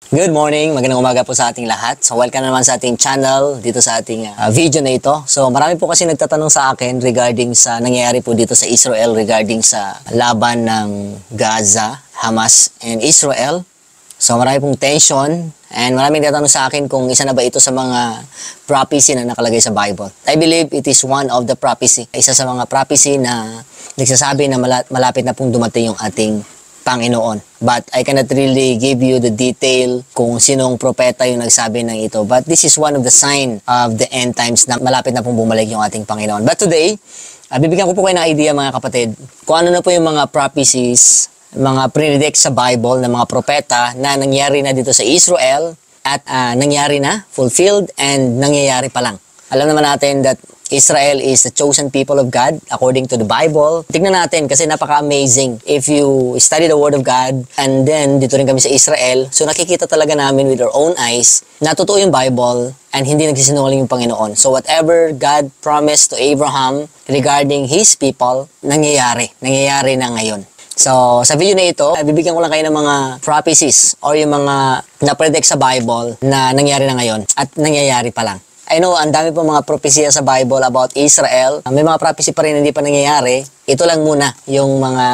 Good morning, magandang umaga po sa ating lahat. So welcome naman sa ating channel dito sa ating video na ito. So marami po kasi nagtatanong sa akin regarding sa nangyayari po dito sa Israel regarding sa laban ng Gaza, Hamas and Israel. So marami pong tension and maraming nagtatanong sa akin kung isa na ba ito sa mga prophecy na nakalagay sa Bible. I believe it is one of the prophecy. Isa sa mga prophecy na nagsasabi na malapit na pong dumating yung ating Panginoon. But I cannot really give you the detail kung sinong propeta yung nagsabi ng ito. But this is one of the sign of the end times na malapit na pong bumalik yung ating Panginoon. But today, bibigyan ko po kayo ng idea mga kapatid kung ano na po yung mga prophecies, mga predict sa Bible ng mga propeta na nangyari na dito sa Israel at nangyari na, fulfilled, and nangyayari pa lang. Alam naman natin that Israel is the chosen people of God according to the Bible. Tignan natin kasi napaka-amazing. If you study the Word of God and then dito rin kami sa Israel, so nakikita talaga namin with our own eyes na totoo yung Bible and hindi nagsisinungaling yung Panginoon. So whatever God promised to Abraham regarding His people, nangyayari. Nangyayari na ngayon. So, sa video na ito, bibigyan ko lang kayo ng mga prophecies or yung mga na-predict sa Bible na nangyari na ngayon at nangyayari pa lang. I know, ang dami po mga propesya sa Bible about Israel. May mga prophecy pa rin hindi pa nangyayari. Ito lang muna yung mga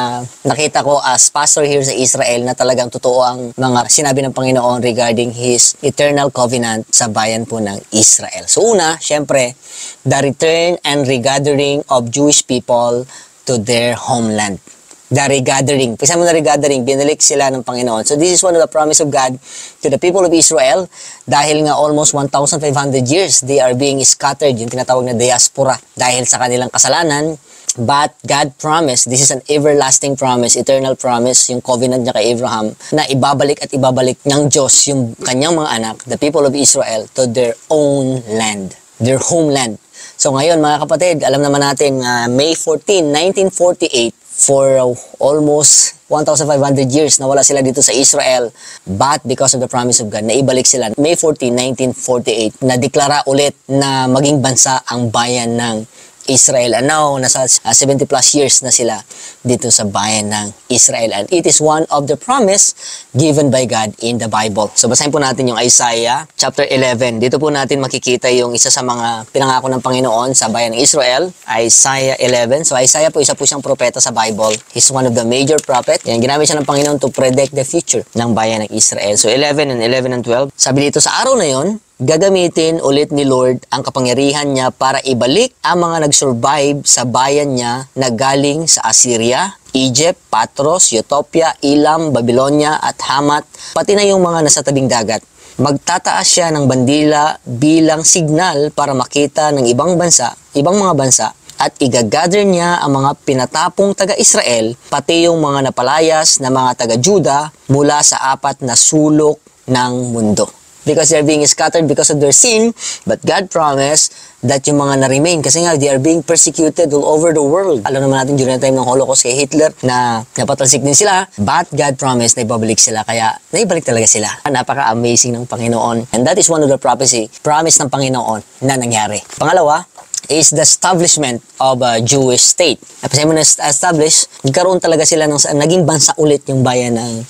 nakita ko as pastor here sa Israel na talagang totoo ang mga sinabi ng Panginoon regarding His eternal covenant sa bayan po ng Israel. So una, syempre, the return and regathering of Jewish people to their homeland. The regathering. Pisa mo na regathering, binalik sila ng Panginoon. So this is one of the promise of God to the people of Israel. Dahil nga almost 1,500 years, they are being scattered, yung tinatawag na diaspora, dahil sa kanilang kasalanan. But God promised, this is an everlasting promise, eternal promise, yung covenant niya kay Abraham, na ibabalik at ibabalik ng Diyos yung kanyang mga anak, the people of Israel, to their own land, their homeland. So ngayon mga kapatid, alam naman natin, May 14, 1948, for almost 1,500 years nawala sila dito sa Israel, but because of the promise of God, naibalik sila. May 14, 1948, na-deklara ulit na maging bansa ang bayan ng Israel. And now, nasa 70 plus years na sila dito sa bayan ng Israel. And it is one of the promise given by God in the Bible. So, basahin po natin yung Isaiah chapter 11. Dito po natin makikita yung isa sa mga pinangako ng Panginoon sa bayan ng Israel. Isaiah 11. So, Isaiah po, isa po siyang propeta sa Bible. He's one of the major prophet. Yan, ginamit siya ng Panginoon to predict the future ng bayan ng Israel. So, 11 and 12. Sabi dito, sa araw na yon, gagamitin ulit ni Lord ang kapangyarihan niya para ibalik ang mga nag-survive sa bayan niya na galing sa Assyria, Egypt, Patros, Ethiopia, Elam, Babylonia at Hamat, pati na yung mga nasa tabing dagat. Magtataas siya ng bandila bilang signal para makita ng ibang mga bansa at igagather niya ang mga pinatapong taga-Israel, pati yung mga napalayas na mga taga-Juda mula sa apat na sulok ng mundo. Because they are being scattered because of their sin, but God promised that yung mga na-remain, kasi nga they are being persecuted all over the world. Alam naman natin during the time ng Holocaust kay Hitler na napatalsik din sila, but God promised na ibabalik sila, kaya naibalik talaga sila. Napaka-amazing ng Panginoon. And that is one of the prophecy, promise ng Panginoon na nangyari. Pangalawa, is the establishment of a Jewish state. Kasi mo na-establish, nagkaroon talaga sila ng naging bansa ulit yung bayan ng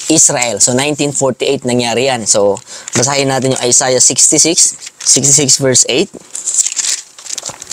Israel. So, 1948 nangyari yan. So, basahin natin yung Isaiah 66 verse 8.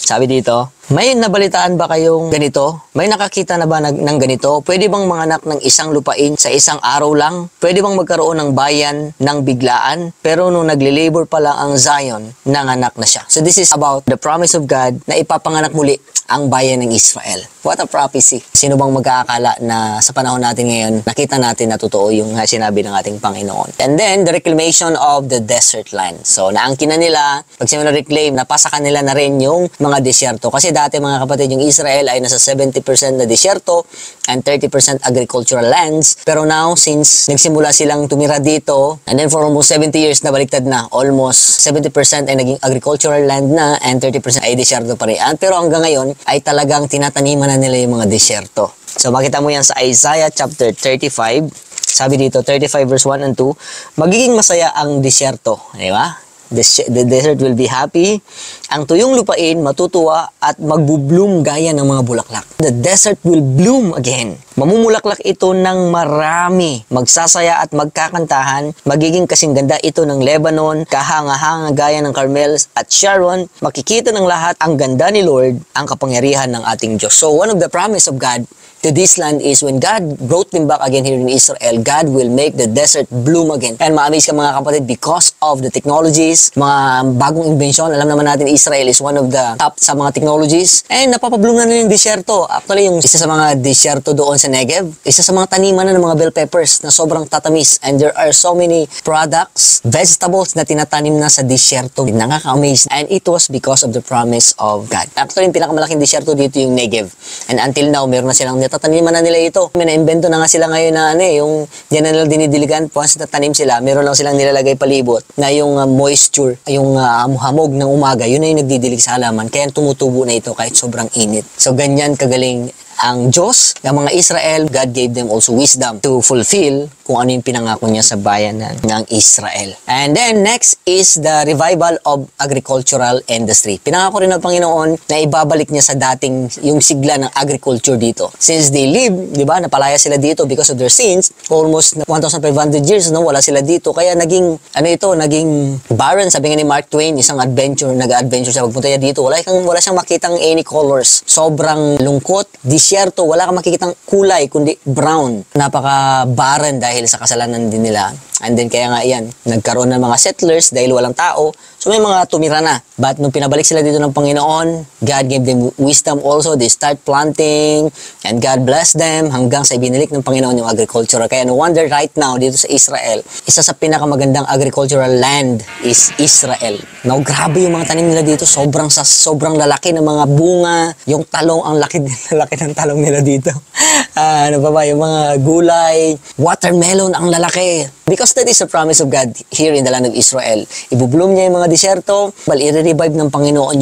Sabi dito, may nabalitaan ba kayong ganito? May nakakita na ba ng ganito? Pwede bang manganak ng isang lupain sa isang araw lang? Pwede bang magkaroon ng bayan ng biglaan? Pero nung nagli-labor pa lang ang Zion, nanganak na siya. So this is about the promise of God na ipapanganak muli ang bayan ng Israel. What a prophecy. Sino bang mag-aakala na sa panahon natin ngayon, nakita natin na totoo yung sinabi ng ating Panginoon. And then, the reclamation of the desert land. So, naangkin na nila, pag sila na-reclaim, napasa kanila na rin yung mga desyerto. Kasi dati mga kapatid, yung Israel ay nasa 70% na desyerto and 30% agricultural lands. Pero now, since nagsimula silang tumira dito, and then for almost 70 years na baliktad na, almost 70% ay naging agricultural land na and 30% ay desyerto pa rin. Pero hanggang ngayon, ay talagang tinataniman na nila yung mga desyerto. So makita mo yan sa Isaiah chapter 35. Sabi dito, 35 verse 1 and 2, magiging masaya ang desyerto. Di ba? The desert will be happy. Ang tuyong lupain matutuwa at magbo-bloom gaya ng mga bulaklak. The desert will bloom again. Mamumulaklak ito ng marami. Magsasaya at magkakantahan. Magiging kasing ganda ito ng Lebanon, kahanga-hanga gaya ng Carmel at Sharon. Makikita ng lahat ang ganda ni Lord, ang kapangyarihan ng ating Diyos. So one of the promise of God to this land is when God brought them back again here in Israel, God will make the desert bloom again. And ma-amaze ka mga kapatid because of the technologies, mga bagong invention. Alam naman natin Israel is one of the top sa mga technologies. And napapabloom na yung disyerto. Actually, yung isa sa mga disyerto doon sa Negev, isa sa mga taniman na ng mga bell peppers na sobrang tatamis. And there are so many products, vegetables na tinatanim na sa disyerto. Nakaka-amaze. And it was because of the promise of God. Actually, yung pinakamalaking disyerto dito yung Negev. And until now, meron na silang tataniman na nila ito. May na-invento na nga sila ngayon na yung yan na nila dinidiligan. Once tatanim sila, meron lang silang nilalagay palibot na yung moisture, yung hamog ng umaga, yun na yung nagdidilig sa halaman. Kaya tumutubo na ito kahit sobrang init. So ganyan kagaling ang Diyos, ng mga Israel. God gave them also wisdom to fulfill kung ano yung pinangako niya sa bayan ng Israel. And then next is the revival of agricultural industry. Pinangako rin ng Panginoon na ibabalik niya sa dating yung sigla ng agriculture dito. Since they live, di ba, napalaya sila dito because of their sins, almost 1,500 years, no, wala sila dito. Kaya naging, naging barren. Sabi nga ni Mark Twain, isang nag-adventure siya, pagpunta niya dito, wala siyang makitang any colors. Sobrang lungkot, disyerto, wala kang makikitang kulay, kundi brown. Napaka-barren dahil sa kasalanan din nila. And then kaya nga yan, nagkaroon ng mga settlers dahil walang tao. So may mga tumira na. But nung pinabalik sila dito ng Panginoon, God gave them wisdom also. They start planting and God blessed them hanggang sa ibinalik ng Panginoon yung agriculture. Kaya no wonder right now dito sa Israel, isa sa pinakamagandang agricultural land is Israel. Now grabe yung mga tanim nila dito. Sobrang lalaki ng mga bunga. Yung talong, ang laki ng talong nila dito. Yung mga gulay, watermelon, ang lalaki. Because that is the promise of God here in the land of Israel. Ibubloom niya yung mga disyerto, i-revive ng Panginoon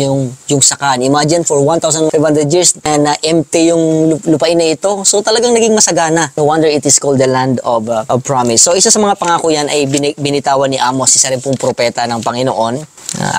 yung sakan. Imagine for 1,500 years na empty yung lupain na ito. So talagang naging masagana. No wonder it is called the land of promise. So isa sa mga pangako yan ay binitawan ni Amos, isa rin pong propeta ng Panginoon.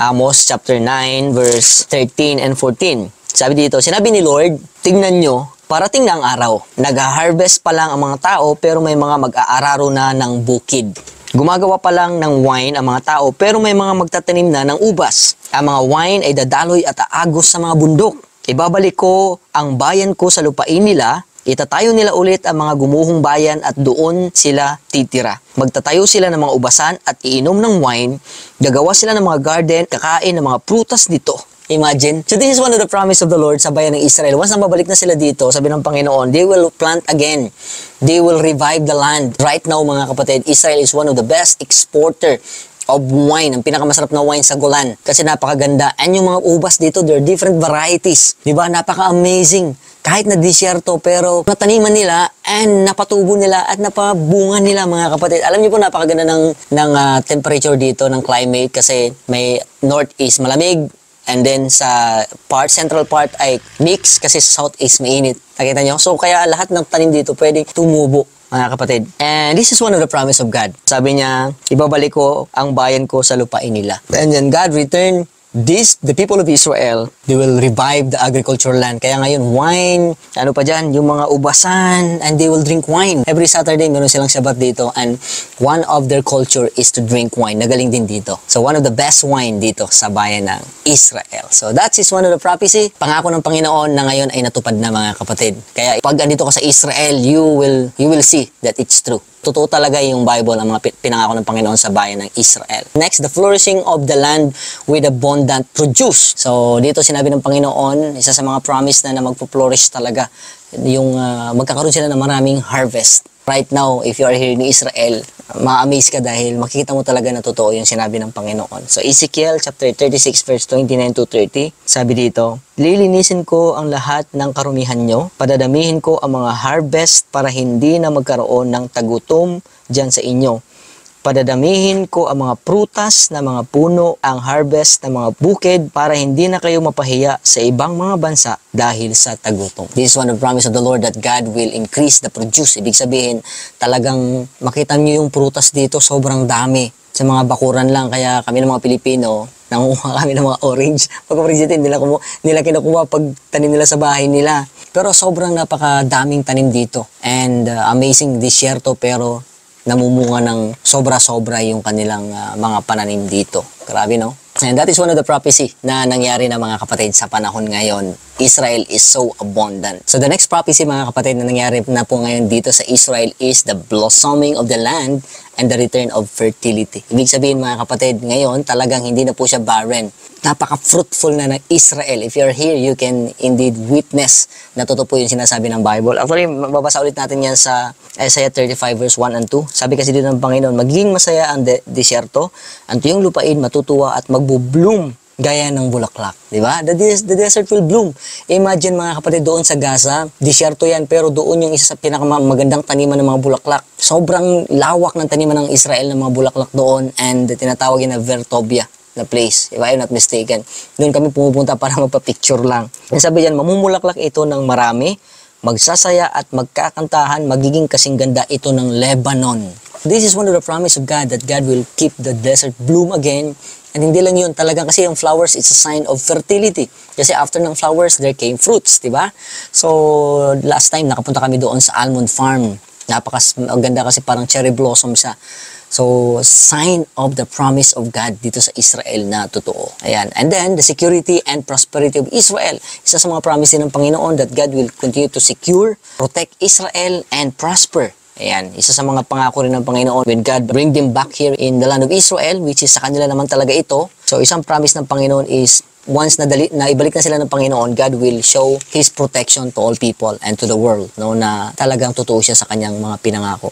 Amos chapter 9 verse 13 and 14. Sabi dito, sinabi ni Lord, tingnan nyo, parating na ang araw. Nag-harvest pa lang ang mga tao pero may mga mag-aararo na ng bukid. Gumagawa pa lang ng wine ang mga tao pero may mga magtatanim na ng ubas. Ang mga wine ay dadaloy at aagos sa mga bundok. Ibabalik ko ang bayan ko sa lupain nila. Itatayo nila ulit ang mga gumuhong bayan at doon sila titira. Magtatayo sila ng mga ubasan at iinom ng wine. Gagawa sila ng mga garden, kakain ng mga prutas dito. Imagine. So this is one of the promise of the Lord sa bayan ng Israel. Once na mabalik na sila dito, sabi ng Panginoon, they will plant again. They will revive the land. Right now, mga kapatid, Israel is one of the best exporter of wine. Ang pinakamasarap na wine sa Golan. Kasi napakaganda. And yung mga ubas dito, there are different varieties. Diba? Napaka-amazing. Kahit na disyerto, pero nataniman nila and napatubo nila at napabunga nila, mga kapatid. Alam niyo po, napakaganda ng temperature dito, ng climate. Kasi may northeast malamig. And then sa central part ay mix kasi sa south is mainit. Nakita nyo? So kaya lahat ng tanim dito pwedeng tumubo, mga kapatid. And this is one of the promise of God. Sabi niya, ibabalik ko ang bayan ko sa lupain nila. And then God returned the people of Israel, they will revive the agricultural land. Kaya ngayon, wine, ano pa dyan, yung mga ubasan, and they will drink wine. Every Saturday, meron silang Shabbat dito, and one of their culture is to drink wine. Nagaling din dito. So, one of the best wine dito sa bayan ng Israel. So, that is one of the prophecy. Pangako ng Panginoon na ngayon ay natupad na, mga kapatid. Kaya, pag andito ka sa Israel, you will see that it's true. Totoo talaga yung Bible, ang mga pinangako ng Panginoon sa bayan ng Israel. Next, the flourishing of the land with abundant produce. So, dito sinabi ng Panginoon, isa sa mga promise na magpo-flourish talaga, yung magkakaroon sila ng maraming harvest. Right now, if you are here in Israel, ma-amaze ka dahil makikita mo talaga na totoo yung sinabi ng Panginoon. So, Ezekiel chapter 36 verse 29 to 30, sabi dito, lilinisin ko ang lahat ng karumihan nyo, padadamihin ko ang mga harvest para hindi na magkaroon ng tagutom dyan sa inyo. Padadamihin ko ang mga prutas na mga puno, ang harvest ng mga bukid para hindi na kayo mapahiya sa ibang mga bansa dahil sa tagutom. This is one of the promise of the Lord that God will increase the produce. Ibig sabihin, talagang makita niyo yung prutas dito, sobrang dami. sa mga bakuran lang. Kaya kami ng mga Pilipino, nangunguha kami ng mga orange. Pag orange dito, nila kinukuha pag tanim nila sa bahay nila. Pero sobrang napakadaming tanim dito. And amazing disyerto, pero namumunga ng sobra-sobra yung kanilang mga pananim dito. Grabe, no? And that is one of the prophecy na nangyari na mga kapatid sa panahon ngayon. Israel is so abundant. So the next prophecy mga kapatid na nangyari na po ngayon dito sa Israel is the blossoming of the land and the return of fertility. Ibig sabihin mga kapatid, ngayon talagang hindi na po siya barren. Napaka-fruitful na ng Israel. If you're here, you can indeed witness na totoo po yung sinasabi ng Bible. Actually, mababasa ulit natin yan sa Isaiah 35 verse 1 and 2. Sabi kasi dito ng Panginoon, magiging masaya ang disyerto, ang tuyong lupain matutuwa at magbo-bloom gaya ng bulaklak. Diba? The desert will bloom. Imagine mga kapatid, doon sa Gaza, disyerto yan, pero doon yung isa sa pinakamagandang taniman ng mga bulaklak. Sobrang lawak ng taniman ng Israel ng mga bulaklak doon, and tinatawag na Vertobia na place, if I'm not mistaken. Doon kami pumupunta para magpa-picture lang. And sabi diyan, mamumulaklak ito ng marami, magsasaya at magkakantahan, magiging kasing ganda ito ng Lebanon. This is one of the promise of God, that God will keep the desert bloom again. And hindi lang yun, talagang kasi yung flowers, it's a sign of fertility. Kasi after ng flowers, there came fruits, di ba? So, last time, nakapunta kami doon sa almond farm. Napakaganda kasi parang cherry blossom siya. So, sign of the promise of God dito sa Israel na totoo. Ayan. And then, the security and prosperity of Israel. Isa sa mga promise ng Panginoon that God will continue to secure, protect Israel, and prosper. Ayan. Isa sa mga pangako rin ng Panginoon when God bring them back here in the land of Israel, which is sa kanila naman talaga ito. So, isang promise ng Panginoon is once na ibalik na sila ng Panginoon, God will show His protection to all people and to the world, no, na talagang totoo siya sa kanyang mga pinangako.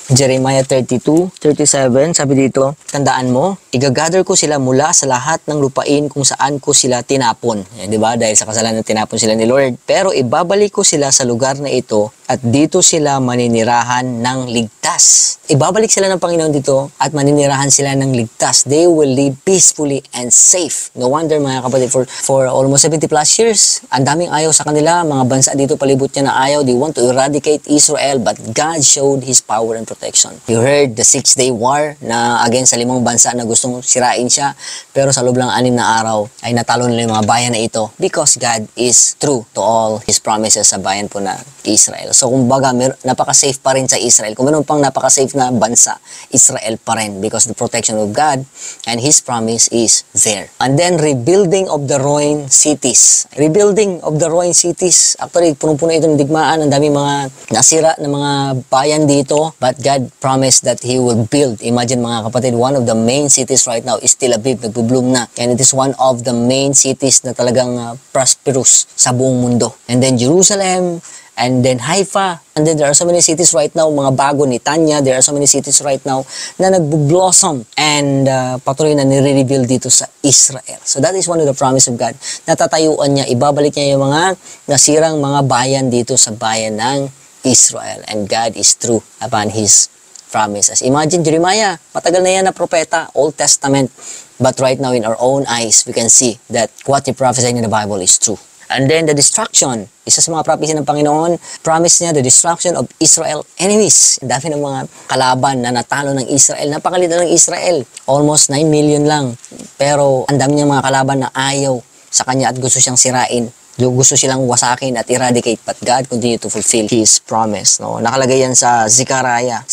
Jeremiah 32:37, sabi dito, tandaan mo, igagather ko sila mula sa lahat ng lupain kung saan ko sila tinapon. Di ba? Dahil sa kasalanan tinapon sila ni Lord. Pero ibabalik ko sila sa lugar na ito at dito sila maninirahan ng ligtas. Ibabalik sila ng Panginoon dito at maninirahan sila ng ligtas. They will live peacefully and safe. No wonder mga kapatid, for almost 70 plus years, ang daming ayaw sa kanila. Mga bansa dito palibot niya na ayaw. They want to eradicate Israel, but God showed His power and protection. You heard the 6-day war na against sa 5 bansa na gustong sirain siya, pero sa loob lang 6 na araw ay natalo nila yung mga bayan na ito because God is true to all His promises sa bayan po na Israel. So kumbaga, napaka-safe pa rin sa Israel. Kung meron pang napaka-safe na bansa, Israel pa rin because the protection of God and His promise is there. And then, rebuilding of the ruined cities. Rebuilding of the ruined cities. Actually, punong-puno ito ng digmaan. Ang dami mga nasira na mga bayan dito. But God promised that He will build. Imagine mga kapatid, one of the main cities right now is Tel Aviv. Nagbo-bloom na. And it is one of the main cities na talagang prosperous sa buong mundo. And then Jerusalem, and then Haifa, and then there are so many cities right now, mga bago ni Tanya, there are so many cities right now na nagbo-blossom and patuloy na nire-reveal dito sa Israel. So that is one of the promise of God. Natatayuan niya, ibabalik niya yung mga nasirang mga bayan dito sa bayan ng Israel. And God is true upon His promises. Imagine Jeremiah, matagal na yan na propeta, Old Testament. But right now in our own eyes, we can see that what He prophesied in the Bible is true. And then the destruction, isa sa mga prophecy ng Panginoon, promise niya the destruction of Israel enemies. Ang dami ng mga kalaban na natalo ng Israel. Napakaliit ng Israel. Almost 9 million lang. Pero ang dami niyang mga kalaban na ayaw sa kanya at gusto siyang sirain. Gusto silang wasakin at eradicate, but God continue to fulfill His promise. No? Nakalagay yan sa Zechariah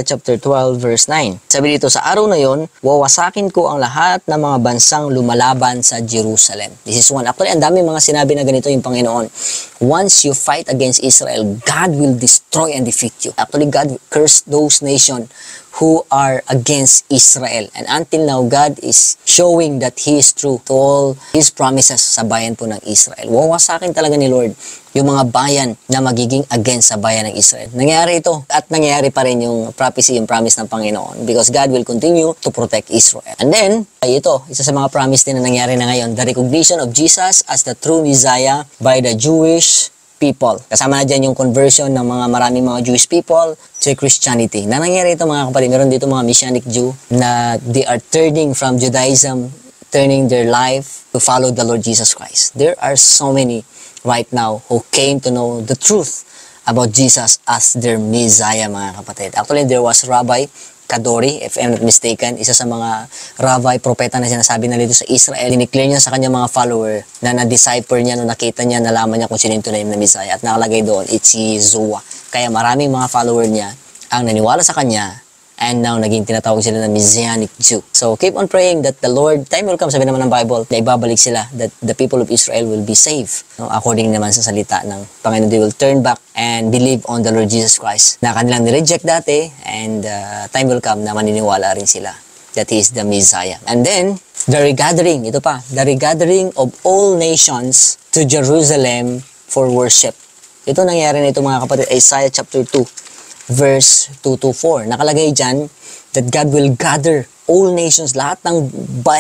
chapter 12 verse 9. Sabi dito, sa araw na yon, wawasakin ko ang lahat ng mga bansang lumalaban sa Jerusalem. This is one. Actually, ang dami mga sinabi na ganito yung Panginoon. Once you fight against Israel, God will destroy and defeat you. Actually, God cursed those nations who are against Israel. And until now, God is showing that He is true to all His promises sa bayan po ng Israel. Wawasakin talaga ni Lord yung mga bayan na magiging against sa bayan ng Israel. Nangyari ito at nangyari pa rin yung prophecy, yung promise ng Panginoon because God will continue to protect Israel. And then, ay ito, isa sa mga promise din na nangyari na ngayon, the recognition of Jesus as the true Messiah by the Jewish people. Kasama na dyan yung conversion ng mga maraming mga Jewish people to Christianity. Na nangyari ito mga kapatid, meron dito mga Messianic Jew na they are turning from Judaism, turning their life to follow the Lord Jesus Christ. There are so many right now who came to know the truth about Jesus as their Messiah mga kapatid. Actually, there was Rabbi Kadori, if I'm not mistaken, isa sa mga rabbi, propeta na sinasabi na dito sa Israel. Dineclare niya sa kanyang mga follower na na-decipher niya, no, nakita niya, nalaman niya kung sino yung tunay na Messiah. At nakalagay doon, it's si Yeshua. Kaya maraming mga follower niya ang naniwala sa kanya, and now naging tinatawag sila na Messianic Jew. So keep on praying that the Lord, time will come, sabi naman ng Bible, na ibabalik sila, that the people of Israel will be saved. No? According naman sa salita ng Panginoon, they will turn back and believe on the Lord Jesus Christ. Na kanilang nireject dati, and time will come na maniniwala rin sila that He is the Messiah. And then, the regathering, ito pa, the regathering of all nations to Jerusalem for worship. Ito nangyari na ito mga kapatid, Isaiah chapter 2. Verse 2 to 4. Nakalagay dyan that God will gather all nations, lahat ng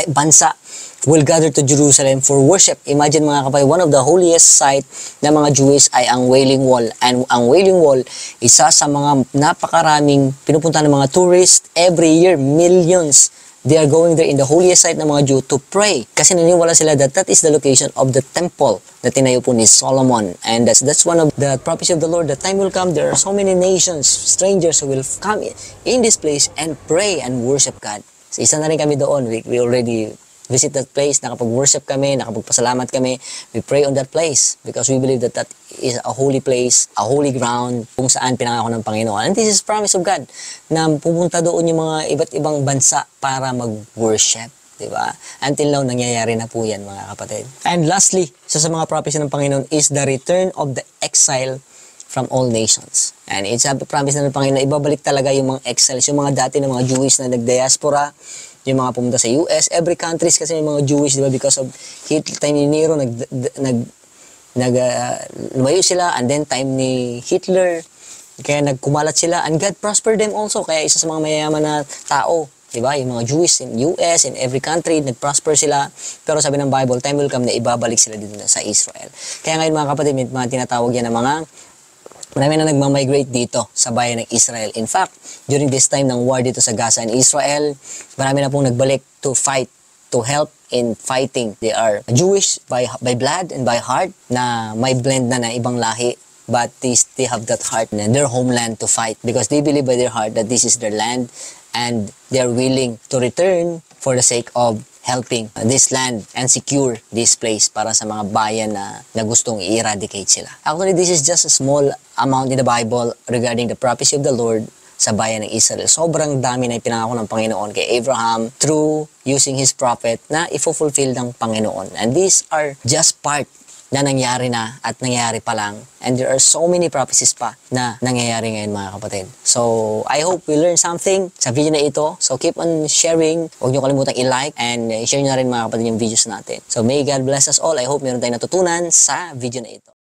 bansa will gather to Jerusalem for worship. Imagine mga kapatid, one of the holiest site ng mga Jewish ay ang Wailing Wall. And ang Wailing Wall, isa sa mga napakaraming pinupunta ng mga tourists every year, millions. They are going there in the holiest site ng mga Jew to pray. Kasi naniniwala sila that that is the location of the temple na tinayo po ni Solomon. And that's one of the prophecy of the Lord. The time will come, there are so many nations, strangers who will come in this place and pray and worship God. So isa na rin kami doon. We already visit that place, nakapag-worship kami, nakapagpasalamat kami. We pray on that place because we believe that that is a holy place, a holy ground kung saan pinangako ng Panginoon. And this is promise of God na pupunta doon yung mga iba't ibang bansa para mag-worship. Diba? Until now, nangyayari na po yan mga kapatid. And lastly, isa sa mga prophecy ng Panginoon is the return of the exile from all nations. And it's a promise na ng Panginoon na ibabalik talaga yung mga exiles, yung mga dati ng mga Jewish na nag-diaspora, yung mga pumunta sa US, every countries kasi yung mga Jewish, diba, because of time ni Nero, lumayo sila, and then time ni Hitler, kaya nagkumalat sila, and God prospered them also, kaya isa sa mga mayayaman na tao, diba, yung mga Jewish in US, in every country, nag-prosper sila, pero sabi ng Bible, time will come na ibabalik sila dito na sa Israel. Kaya ngayon mga kapatid, may mga tinatawag yan ng mga marami na nagmamigrate dito sa bayan ng Israel. In fact, during this time ng war dito sa Gaza and Israel, marami na pong nagbalik to fight, to help in fighting. They are Jewish by blood and by heart na may blend na ibang lahi, but they have that heart in their homeland to fight because they believe by their heart that this is their land and they are willing to return for the sake of helping this land and secure this place para sa mga bayan na gustong i-eradicate sila. Actually, this is just a small amount in the Bible regarding the prophecy of the Lord sa bayan ng Israel. Sobrang dami na ipinangako ng Panginoon kay Abraham through using his prophet na ifulfill ng Panginoon. And these are just part na nangyari na at nangyari pa lang. And there are so many prophecies pa na nangyayari ngayon mga kapatid. So, I hope we learn something sa video na ito. So, keep on sharing. Huwag niyo kalimutang i-like and share niyo na rin mga kapatid yung videos natin. So, may God bless us all. I hope meron tayong natutunan sa video na ito.